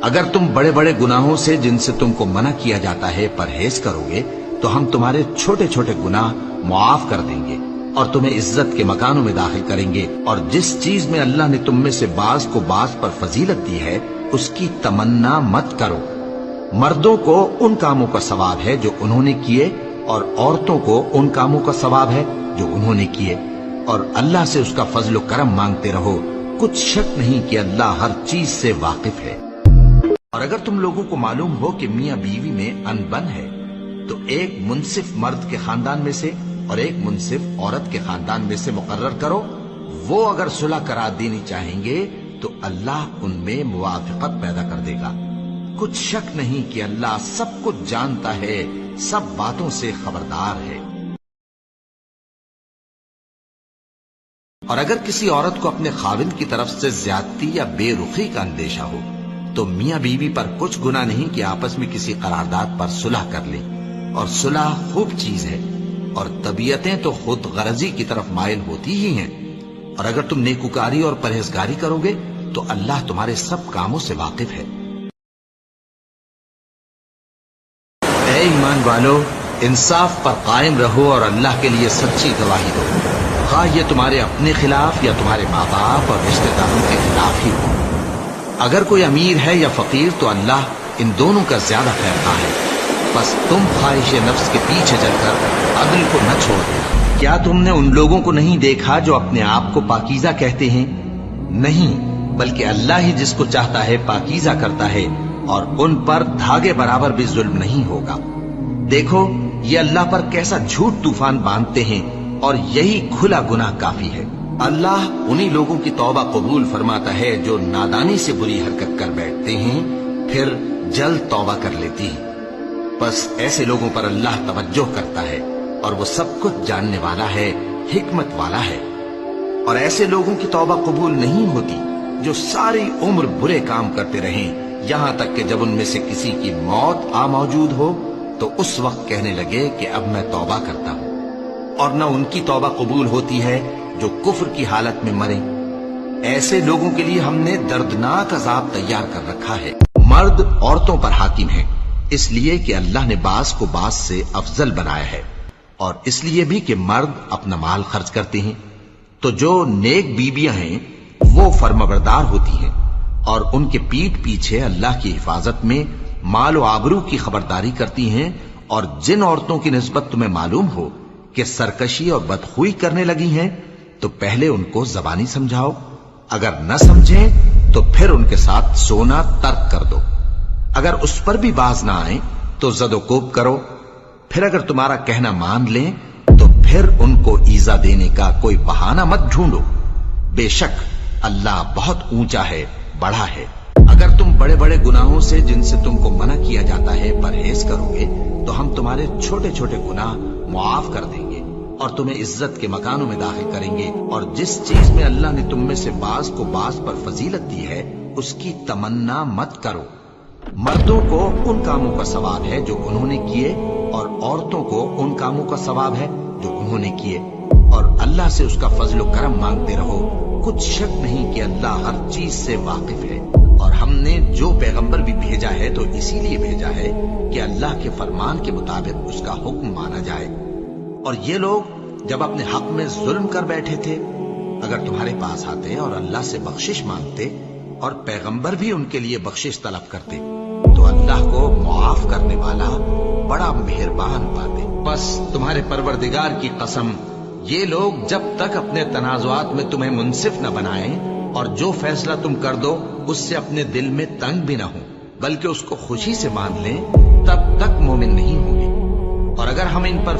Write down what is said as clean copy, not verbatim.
اگر تم بڑے بڑے گناہوں سے جن سے تم کو منع کیا جاتا ہے پرہیز کرو گے تو ہم تمہارے چھوٹے چھوٹے گناہ معاف کر دیں گے اور تمہیں عزت کے مکانوں میں داخل کریں گے، اور جس چیز میں اللہ نے تم میں سے بعض کو بعض پر فضیلت دی ہے اس کی تمنا مت کرو۔ مردوں کو ان کاموں کا ثواب ہے جو انہوں نے کیے، اور عورتوں کو ان کاموں کا ثواب ہے جو انہوں نے کیے، اور اللہ سے اس کا فضل و کرم مانگتے رہو، کچھ شک نہیں کہ اللہ ہر چیز سے واقف ہے۔ اور اگر تم لوگوں کو معلوم ہو کہ میاں بیوی میں انبن ہے تو ایک منصف مرد کے خاندان میں سے اور ایک منصف عورت کے خاندان میں سے مقرر کرو، وہ اگر صلح کرا دینی چاہیں گے تو اللہ ان میں موافقت پیدا کر دے گا۔ کچھ شک نہیں کہ اللہ سب کچھ جانتا ہے، سب باتوں سے خبردار ہے۔ اور اگر کسی عورت کو اپنے خاوند کی طرف سے زیادتی یا بے رخی کا اندیشہ ہو تو میاں بیوی پر کچھ گناہ نہیں کہ آپس میں کسی قرارداد پر صلح کر لیں، اور صلح خوب چیز ہے، اور طبیعتیں تو خود غرضی کی طرف مائل ہوتی ہی ہیں۔ اور اگر تم نیکوکاری اور پرہیزگاری کرو گے تو اللہ تمہارے سب کاموں سے واقف ہے۔ اے ایمان والو، انصاف پر قائم رہو اور اللہ کے لیے سچی گواہی دو، خواہ یہ تمہارے اپنے خلاف یا تمہارے ماں باپ اور رشتہ داروں کے خلاف ہی ہو۔ اگر کوئی امیر ہے یا فقیر تو اللہ ان دونوں کا زیادہ خیر خواہ ہے، بس تم خواہش نفس کے پیچھے چل کر عدل کو نہ چھوڑ دینا۔ کیا تم نے ان لوگوں کو نہیں دیکھا جو اپنے آپ کو پاکیزہ کہتے ہیں؟ نہیں، بلکہ اللہ ہی جس کو چاہتا ہے پاکیزہ کرتا ہے، اور ان پر دھاگے برابر بھی ظلم نہیں ہوگا۔ دیکھو یہ اللہ پر کیسا جھوٹ طوفان باندھتے ہیں، اور یہی کھلا گناہ کافی ہے۔ اللہ انہی لوگوں کی توبہ قبول فرماتا ہے جو نادانی سے بری حرکت کر بیٹھتے ہیں پھر جلد توبہ کر لیتی ہیں، بس ایسے لوگوں پر اللہ توجہ کرتا ہے اور وہ سب کچھ جاننے والا ہے، حکمت والا ہے۔ اور ایسے لوگوں کی توبہ قبول نہیں ہوتی جو ساری عمر برے کام کرتے رہیں، یہاں تک کہ جب ان میں سے کسی کی موت آ موجود ہو تو اس وقت کہنے لگے کہ اب میں توبہ کرتا ہوں۔ اور نہ ان کی توبہ قبول ہوتی ہے جو کفر کی حالت میں مریں۔ ایسے لوگوں کے لیے ہم نے دردناک عذاب تیار کر رکھا ہے۔ مرد عورتوں پر حاکم ہیں، اس لیے کہ اللہ نے بعض کو بعض سے افضل بنایا ہے، اور اس لیے بھی کہ مرد اپنا مال خرچ کرتے ہیں، تو جو نیک بیویاں ہیں وہ فرمانبردار ہوتی ہیں، اور ان کے پیٹھ پیچھے اللہ کی حفاظت میں مال و آبرو کی خبرداری کرتی ہیں۔ اور جن عورتوں کی نسبت تمہیں معلوم ہو کہ سرکشی اور بدخوئی کرنے لگی ہیں تو پہلے ان کو زبانی سمجھاؤ، اگر نہ سمجھیں تو پھر ان کے ساتھ سونا ترک کر دو۔ اگر اس پر بھی باز نہ آئیں تو زد و کوب کرو، پھر اگر تمہارا کہنا مان لیں تو پھر ان کو ایذا دینے کا کوئی بہانہ مت ڈھونڈو، بے شک اللہ بہت اونچا ہے، بڑا ہے۔ اگر تم بڑے بڑے گناہوں سے جن سے تم کو منع کیا جاتا ہے پرہیز کرو گے تو ہم تمہارے چھوٹے چھوٹے گناہ معاف کر دیں گے اور تمہیں عزت کے مکانوں میں داخل کریں گے، اور جس چیز میں اللہ نے تم میں سے بعض کو بعض پر فضیلت دی ہے اس کی تمنا مت کرو۔ مردوں کو ان کاموں کا ثواب ہے جو انہوں نے کیے، اور عورتوں کو ان کاموں کا ثواب ہے جو انہوں نے کیے، اور اللہ سے اس کا فضل و کرم مانگتے رہو، کچھ شک نہیں کہ اللہ ہر چیز سے واقف ہے۔ اور ہم نے جو پیغمبر بھی بھیجا ہے تو اسی لیے بھیجا ہے کہ اللہ کے فرمان کے مطابق اس کا حکم مانا جائے۔ اور یہ لوگ جب اپنے حق میں ظلم کر بیٹھے تھے، اگر تمہارے پاس آتے اور اللہ سے بخشش مانگتے اور پیغمبر بھی ان کے لیے بخشش طلب کرتے تو اللہ کو معاف کرنے والا بڑا مہربان پاتے۔ بس تمہارے پروردگار کی قسم، یہ لوگ جب تک اپنے تنازعات میں تمہیں منصف نہ بنائیں اور جو فیصلہ تم کر دو اس سے اپنے دل میں تنگ بھی نہ ہو بلکہ اس کو خوشی سے مان لیں، تب تک مومن نہیں ہوں گے۔ اور اگر ہم ان پر